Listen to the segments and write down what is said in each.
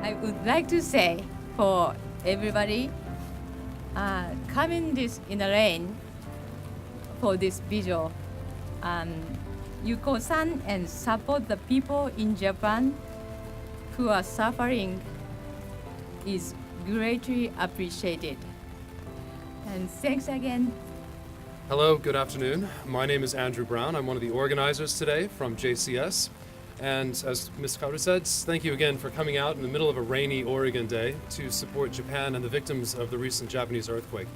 I would like to say for everybody coming this in the rain for this Vigil, you concern and support the people in Japan who are suffering is greatly appreciated. And thanks again. Hello, good afternoon. My name is Andrew Brown. I'm one of the organizers today from JCS. And as Ms. Kaoru said, thank you again for coming out in the middle of a rainy Oregon day to support Japan and the victims of the recent Japanese earthquake.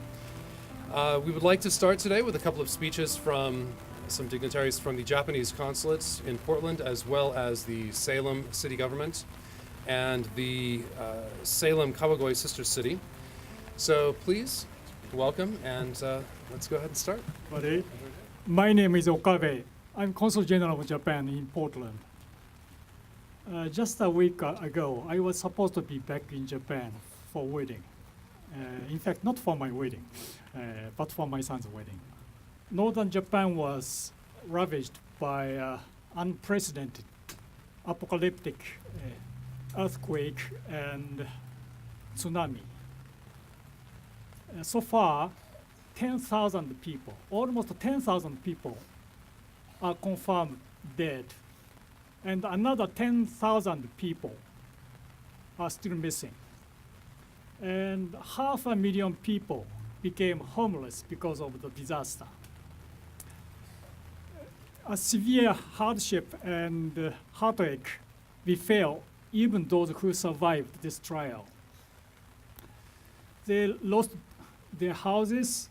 We would like to start today with a couple of speeches from some dignitaries from the Japanese consulate in Portland, as well as the Salem city government and the Salem Kawagoi sister city. So please, welcome, and let's go ahead and start. My name is Okabe. I'm Consul General of Japan in Portland. Just a week ago, I was supposed to be back in Japan for wedding. In fact, not for my wedding, but for my son's wedding. Northern Japan was ravaged by unprecedented apocalyptic earthquake and tsunami. So far, 10,000 people, almost 10,000 people are confirmed dead, and another 10,000 people are still missing. And 500,000 people became homeless because of the disaster. A severe hardship and heartache befell even those who survived this trial. They lost their houses,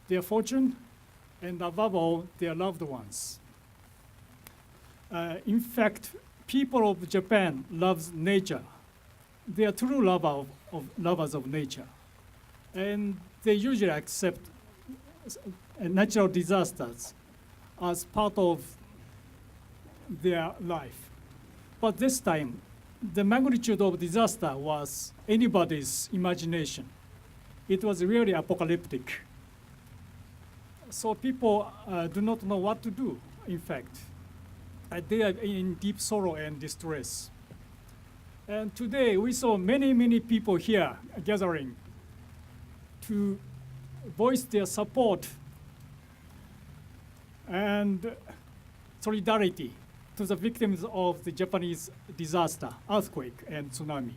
their fortune, and above all, their loved ones. In fact, people of Japan love nature. They are true lovers of nature. And they usually accept natural disasters as part of their life. But this time, the magnitude of disaster was anybody's imagination. It was really apocalyptic. So people do not know what to do, in fact. They are in deep sorrow and distress. And today we saw many people here gathering to voice their support and solidarity to the victims of the Japanese disaster, earthquake and tsunami.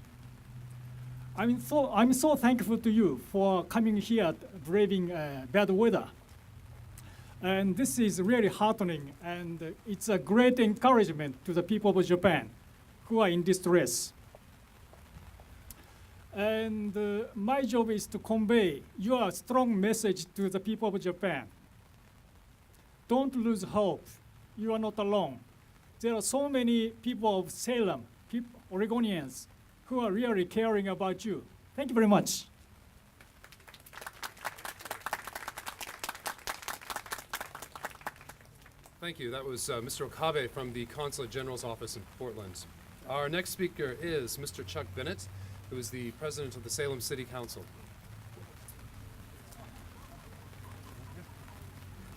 I'm so thankful to you for coming here braving bad weather. And this is really heartening, and it's a great encouragement to the people of Japan who are in distress. And my job is to convey your strong message to the people of Japan. Don't lose hope. You are not alone. There are so many people of Salem, Oregonians, who are really caring about you. Thank you very much. Thank you. That was Mr. Okabe from the Consulate General's office in Portland. Our next speaker is Mr. Chuck Bennett, who is the president of the Salem City Council.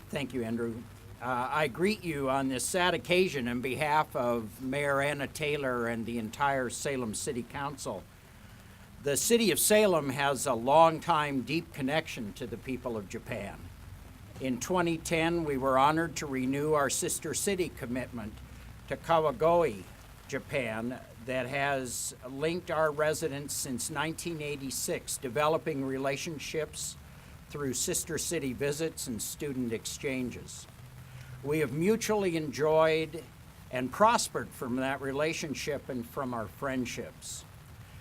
Thank you, Andrew. I greet you on this sad occasion on behalf of Mayor Anna Taylor and the entire Salem City Council. The city of Salem has a long-time, deep connection to the people of Japan. In 2010, we were honored to renew our sister city commitment to Kawagoi, Japan, that has linked our residents since 1986, developing relationships through sister city visits and student exchanges. We have mutually enjoyed and prospered from that relationship and from our friendships.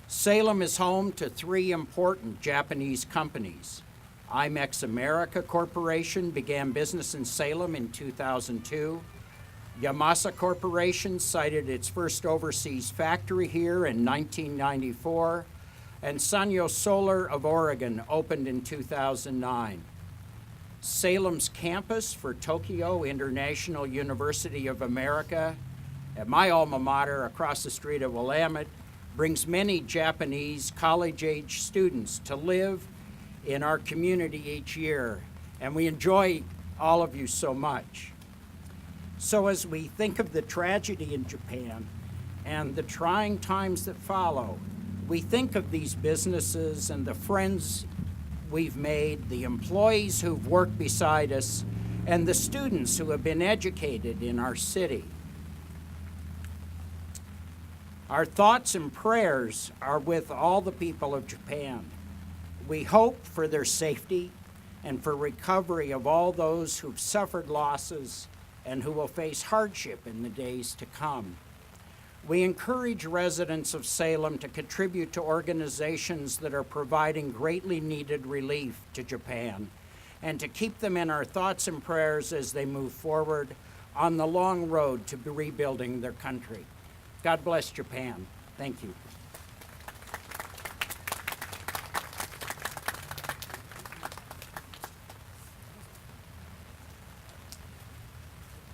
Salem is home to 3 important Japanese companies. IMEX America Corporation began business in Salem in 2002. Yamasa Corporation sited its first overseas factory here in 1994, and Sanyo Solar of Oregon opened in 2009. Salem's campus for Tokyo International University of America, at my alma mater across the street at Willamette, brings many Japanese college-age students to live in our community each year, and we enjoy all of you so much. So as we think of the tragedy in Japan and the trying times that follow, we think of these businesses and the friends we've made, the employees who've worked beside us, and the students who have been educated in our city. Our thoughts and prayers are with all the people of Japan. We hope for their safety and for recovery of all those who've suffered losses and who will face hardship in the days to come. We encourage residents of Salem to contribute to organizations that are providing greatly needed relief to Japan, and to keep them in our thoughts and prayers as they move forward on the long road to rebuilding their country. God bless Japan. Thank you.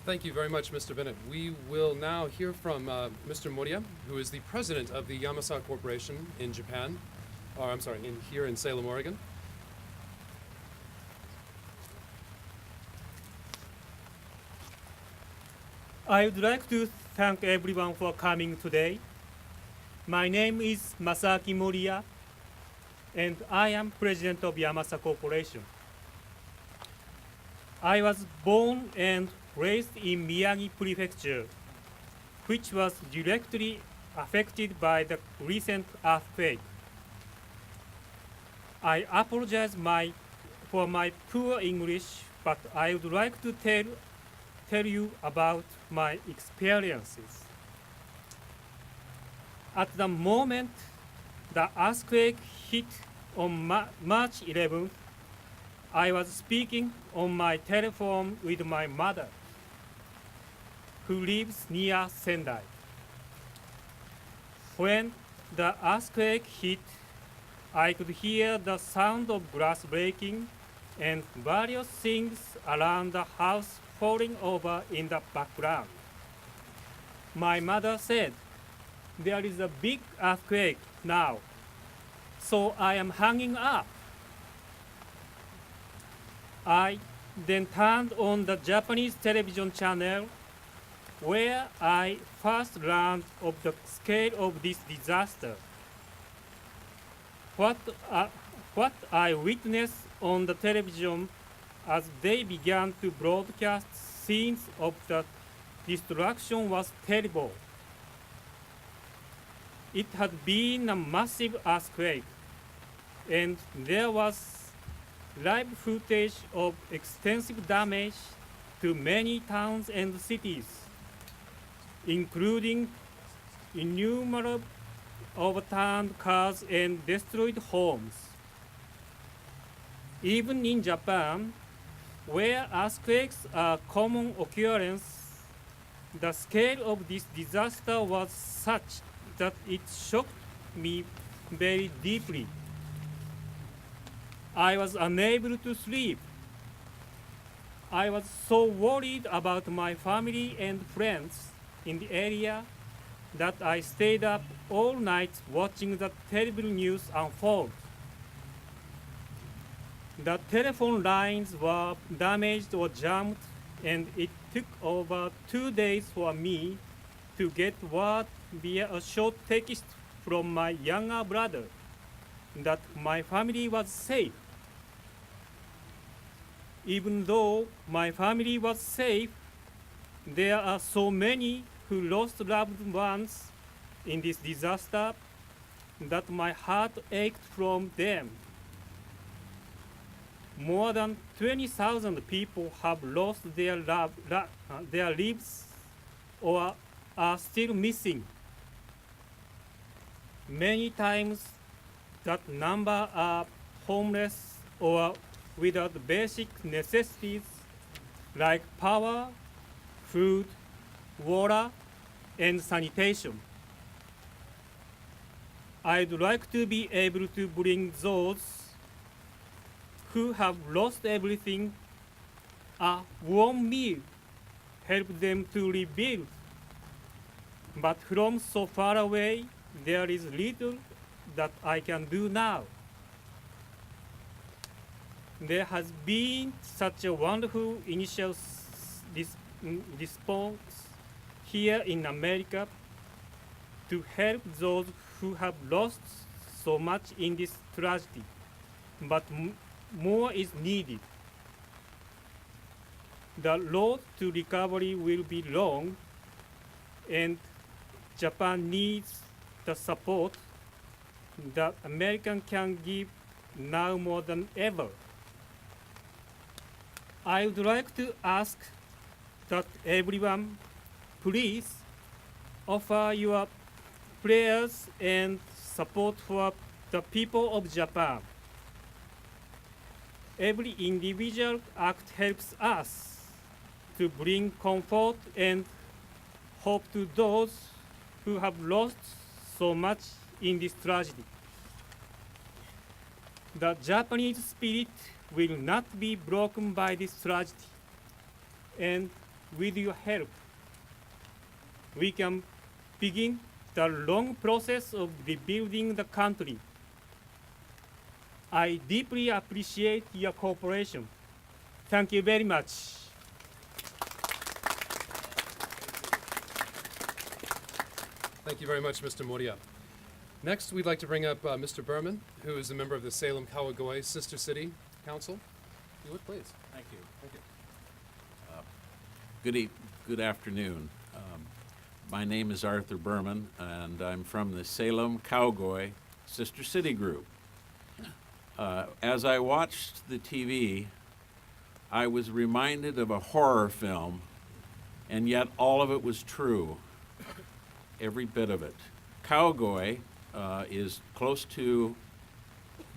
Thank you very much, Mr. Bennett. We will now hear from Mr. Moriya, who is the president of the Yamasa Corporation in Japan, or I'm sorry, here in Salem, Oregon. I would like to thank everyone for coming today. My name is Masaki Moriya, and I am president of Yamasa Corporation. I was born and raised in Miyagi Prefecture, which was directly affected by the recent earthquake. I apologize for my poor English, but I would like to tell you about my experiences. At the moment the earthquake hit on March 11th, I was speaking on my telephone with my mother, who lives near Sendai. When the earthquake hit, I could hear the sound of glass breaking and various things around the house falling over in the background. My mother said, "There is a big earthquake now, so I am hanging up." I then turned on the Japanese television channel, where I first learned of the scale of this disaster. What I witnessed on the television as they began to broadcast scenes of the destruction was terrible. It had been a massive earthquake, and there was live footage of extensive damage to many towns and cities, including innumerable overturned cars and destroyed homes. Even in Japan, where earthquakes are common occurrence, the scale of this disaster was such that it shocked me very deeply. I was unable to sleep. I was so worried about my family and friends in the area that I stayed up all night watching the terrible news unfold. The telephone lines were damaged or jammed, and it took over 2 days for me to get word via a short text from my younger brother that my family was safe. Even though my family was safe, there are so many who lost loved ones in this disaster that my heart ached from them. More than 20,000 people have lost their lives or are still missing. Many times that number are homeless or without basic necessities like power, food, water, and sanitation. I'd like to be able to bring those who have lost everything a warm meal, help them to rebuild. But from so far away, there is little that I can do now. There has been such a wonderful initial response here in America, to help those who have lost so much in this tragedy, but more is needed. The road to recovery will be long, and Japan needs the support that America can give now more than ever. I would like to ask that everyone please offer your prayers and support for the people of Japan. Every individual act helps us to bring comfort and hope to those who have lost so much in this tragedy. The Japanese spirit will not be broken by this tragedy, and with your help, we can begin the long process of rebuilding the country. I deeply appreciate your cooperation. Thank you very much. Thank you very much, Mr. Moriya. Next, we'd like to bring up Mr. Berman, who is a member of the Salem Kawagoe Sister City Council. If you would, please. Thank you. Thank you. Good afternoon. My name is Arthur Berman, and I'm from the Salem Kawagoe Sister City Group. As I watched the TV, I was reminded of a horror film, and yet all of it was true, every bit of it. Kawagoe is close to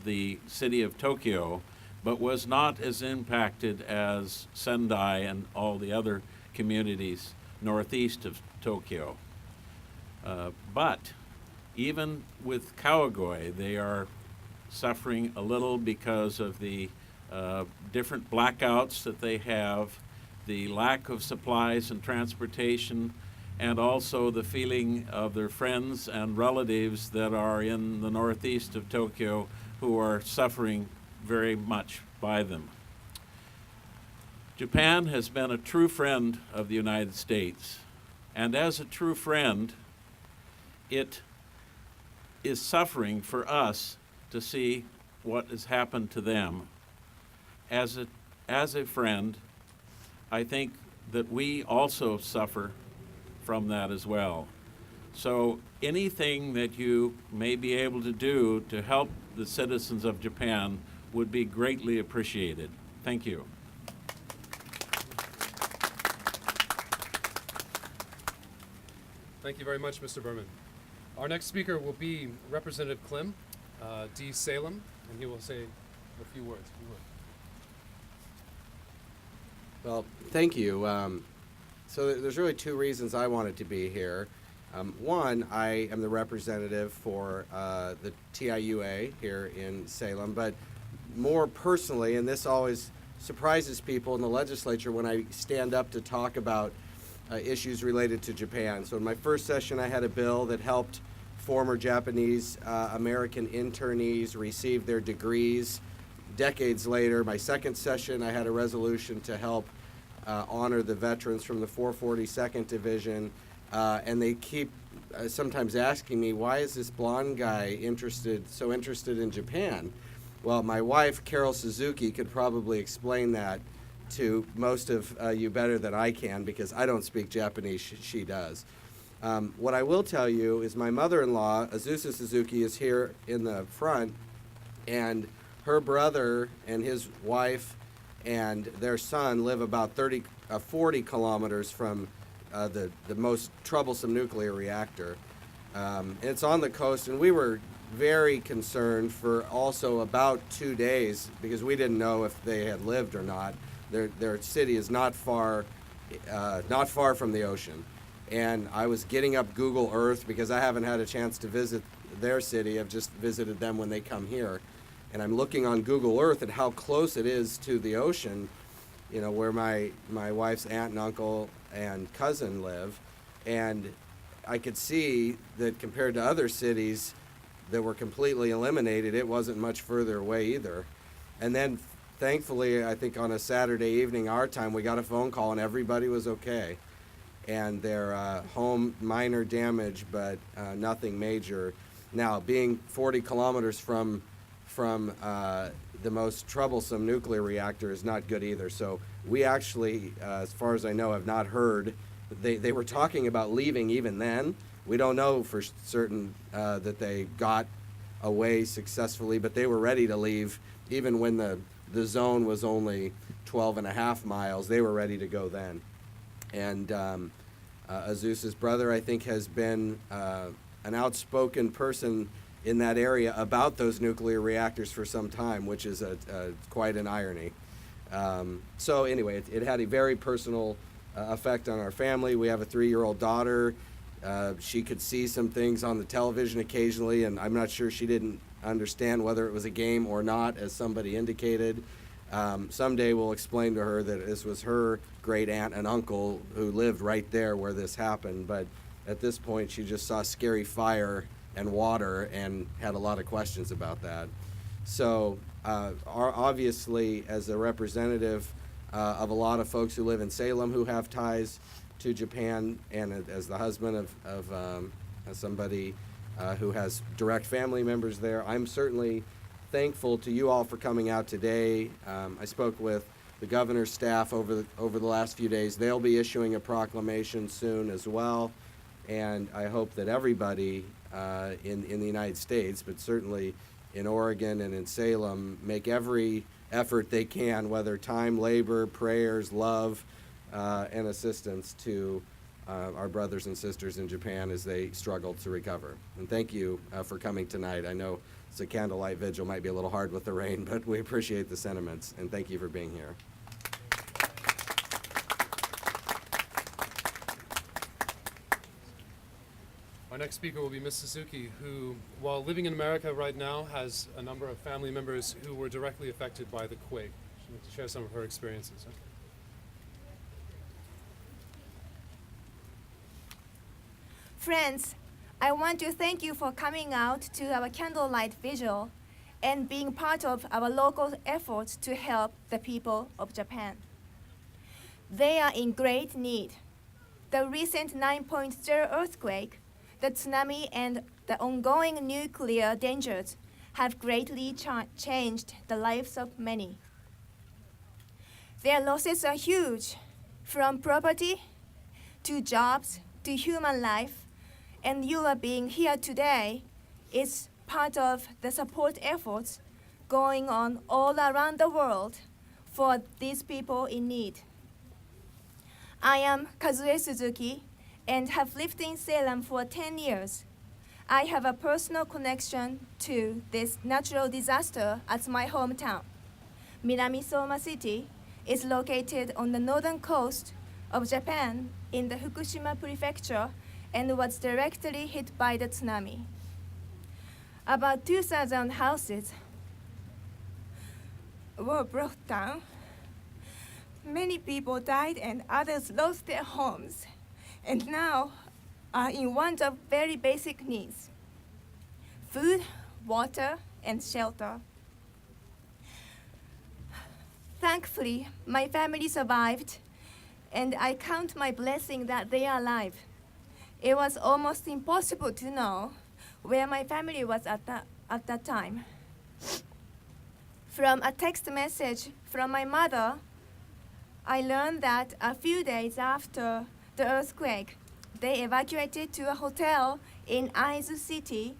the city of Tokyo, but was not as impacted as Sendai and all the other communities northeast of Tokyo. But even with Kawagoe, they are suffering a little because of the different blackouts that they have, the lack of supplies and transportation, and also the feeling of their friends and relatives that are in the northeast of Tokyo who are suffering very much by them. Japan has been a true friend of the United States, and as a true friend, it is suffering for us to see what has happened to them. As a friend, I think that we also suffer from that as well. So anything that you may be able to do to help the citizens of Japan would be greatly appreciated. Thank you. Thank you very much, Mr. Berman. Our next speaker will be Representative Klim, D. Salem, and he will say a few words. Well, thank you. So there's really two reasons I wanted to be here. One, I am the representative for the TIUA here in Salem, but more personally, and this always surprises people in the legislature when I stand up to talk about issues related to Japan. So in my first session, I had a bill that helped former Japanese American internees receive their degrees. Decades later, my second session, I had a resolution to help honor the veterans from the 442nd Division, and they keep sometimes asking me, why is this blonde guy so interested in Japan? Well, my wife, Carol Suzuki, could probably explain that to most of you better than I can, because I don't speak Japanese, she does. What I will tell you is my mother-in-law, Azusa Suzuki, is here in the front, and her brother and his wife and their son live about 40 kilometers from the most troublesome nuclear reactor. It's on the coast, and we were very concerned for also about 2 days because we didn't know if they had lived or not. Their city is not far from the ocean. And I was getting up Google Earth because I haven't had a chance to visit their city. I've just visited them when they come here. And I'm looking on Google Earth at how close it is to the ocean, you know, where my wife's aunt and uncle and cousin live. And I could see that compared to other cities that were completely eliminated, it wasn't much further away either. And then thankfully, I think on a Saturday evening, our time, we got a phone call and everybody was okay. and their home minor damage, but nothing major. Now, being 40 kilometers from the most troublesome nuclear reactor is not good either. So we actually, as far as I know, have not heard. They were talking about leaving even then. We don't know for certain that they got away successfully, but they were ready to leave even when the zone was only 12 and a half miles. They were ready to go then. And Azusa's brother, I think, has been an outspoken person in that area about those nuclear reactors for some time, which is quite an irony. So anyway, it had a very personal effect on our family. We have a 3-year-old daughter. She could see some things on the television occasionally, and I'm not sure she didn't understand whether it was a game or not, as somebody indicated. Someday we'll explain to her that this was her great aunt and uncle who lived right there where this happened, but at this point she just saw scary fire and water and had a lot of questions about that. So obviously, as a representative of a lot of folks who live in Salem who have ties to Japan, and as the husband of somebody who has direct family members there, I'm certainly thankful to you all for coming out today. I spoke with the governor's staff over the last few days. They'll be issuing a proclamation soon as well, and I hope that everybody in the United States, but certainly in Oregon and in Salem, make every effort they can, whether time, labor, prayers, love, and assistance to our brothers and sisters in Japan as they struggle to recover. And thank you for coming tonight. I know it's a candlelight vigil, might be a little hard with the rain, but we appreciate the sentiments, and thank you for being here. Our next speaker will be Ms. Suzuki, who, while living in America right now, has a number of family members who were directly affected by the quake. She'd like to share some of her experiences. Friends, I want to thank you for coming out to our candlelight vigil and being part of our local efforts to help the people of Japan. They are in great need. The recent 9.0 earthquake, the tsunami, and the ongoing nuclear dangers have greatly changed the lives of many. Their losses are huge, from property to jobs to human life, and you are being here today is part of the support efforts going on all around the world for these people in need. I am Kazue Suzuki and have lived in Salem for 10 years. I have a personal connection to this natural disaster as my hometown. Minamisoma City is located on the northern coast of Japan in the Fukushima prefecture and was directly hit by the tsunami. About 2,000 houses were brought down. Many people died and others lost their homes, and now are in want of very basic needs: food, water, and shelter. Thankfully, my family survived, and I count my blessing that they are alive. It was almost impossible to know where my family was at that time. From a text message from my mother, I learned that a few days after the earthquake, they evacuated to a hotel in Aizu City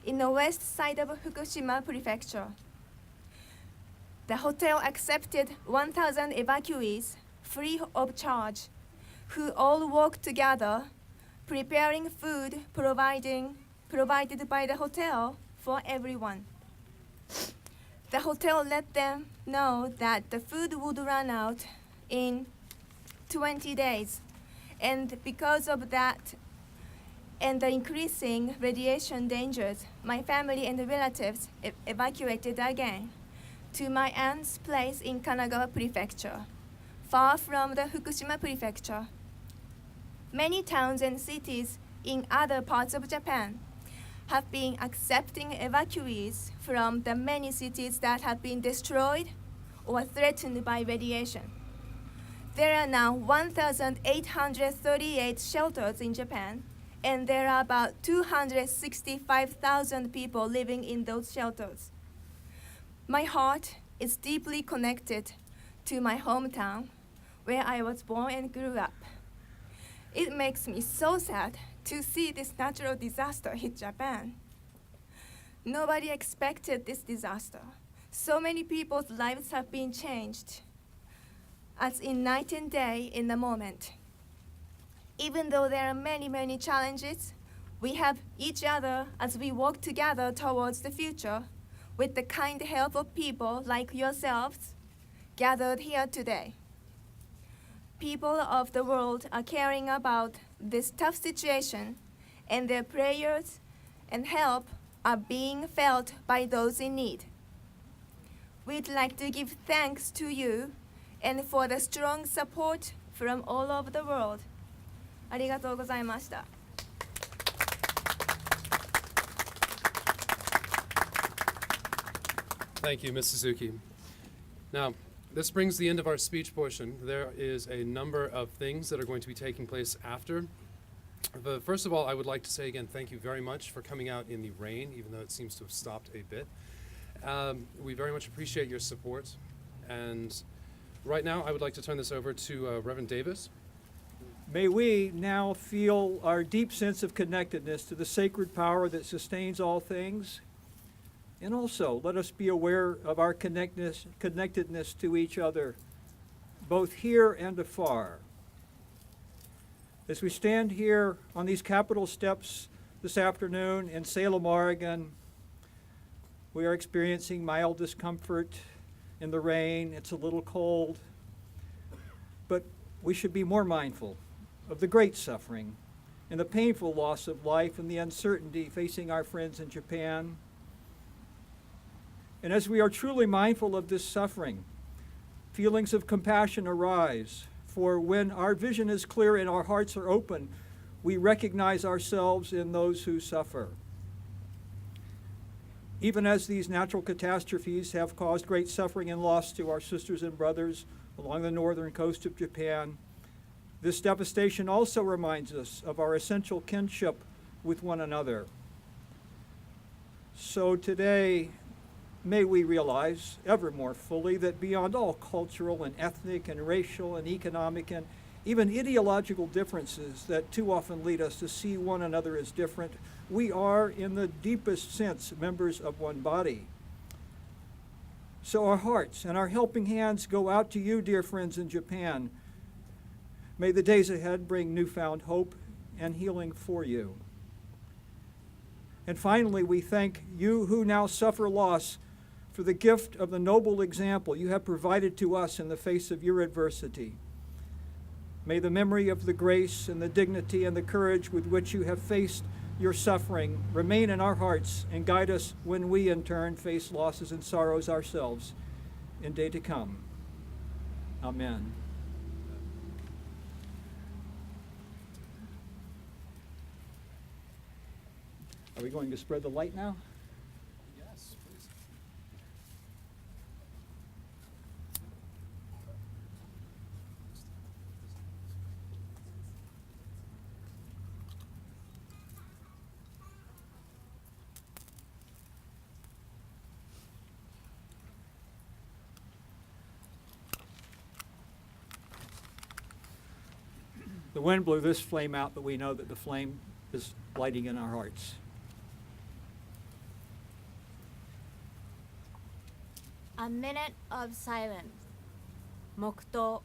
in the west side of Fukushima prefecture. The hotel accepted 1,000 evacuees free of charge, who all worked together, preparing food provided by the hotel for everyone. The hotel let them know that the food would run out in 20 days. And because of that and the increasing radiation dangers, my family and relatives evacuated again to my aunt's place in Kanagawa Prefecture, far from the Fukushima Prefecture. Many towns and cities in other parts of Japan have been accepting evacuees from the many cities that have been destroyed or threatened by radiation. There are now 1,838 shelters in Japan, and there are about 265,000 people living in those shelters. My heart is deeply connected to my hometown, where I was born and grew up. It makes me so sad to see this natural disaster hit Japan. Nobody expected this disaster. So many people's lives have been changed, as in night and day in the moment. Even though there are many, many challenges, we have each other as we walk together towards the future with the kind help of people like yourselves gathered here today. People of the world are caring about this tough situation, and their prayers and help are being felt by those in need. We'd like to give thanks to you and for the strong support from all over the world. ありがとうございました。Thank you, Ms. Suzuki. Now, this brings the end of our speech portion. There is a number of things that are going to be taking place after. But first of all, I would like to say again, thank you very much for coming out in the rain, even though it seems to have stopped a bit. We very much appreciate your support. And right now, I would like to turn this over to Reverend Davis. May we now feel our deep sense of connectedness to the sacred power that sustains all things. And also, let us be aware of our connectedness to each other, both here and afar. As we stand here on these Capitol steps this afternoon in Salem, Oregon, we are experiencing mild discomfort in the rain. It's a little cold. But we should be more mindful of the great suffering and the painful loss of life and the uncertainty facing our friends in Japan. And as we are truly mindful of this suffering, feelings of compassion arise. For when our vision is clear and our hearts are open, we recognize ourselves in those who suffer. Even as these natural catastrophes have caused great suffering and loss to our sisters and brothers along the northern coast of Japan, this devastation also reminds us of our essential kinship with one another. So today, may we realize ever more fully that beyond all cultural and ethnic and racial and economic and even ideological differences that too often lead us to see one another as different, we are, in the deepest sense, members of one body. So our hearts and our helping hands go out to you, dear friends in Japan. May the days ahead bring newfound hope and healing for you. And finally, we thank you who now suffer loss for the gift of the noble example you have provided to us in the face of your adversity. May the memory of the grace and the dignity and the courage with which you have faced your suffering remain in our hearts and guide us when we in turn face losses and sorrows ourselves in day to come. Amen. Are we going to spread the light now? Yes, please. The wind blew this flame out, but we know that the flame is lighting in our hearts. A minute of silence. 黙祷。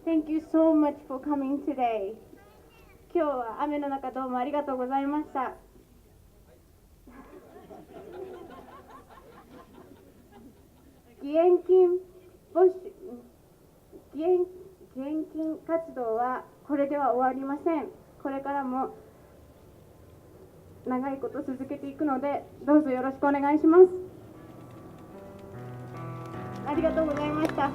Thank you so much for coming today. 今日は雨の中どうもありがとうございました。義援金活動はこれでは終わりません。これからも長いこと続けていくので、どうぞよろしくお願いします。ありがとうございました。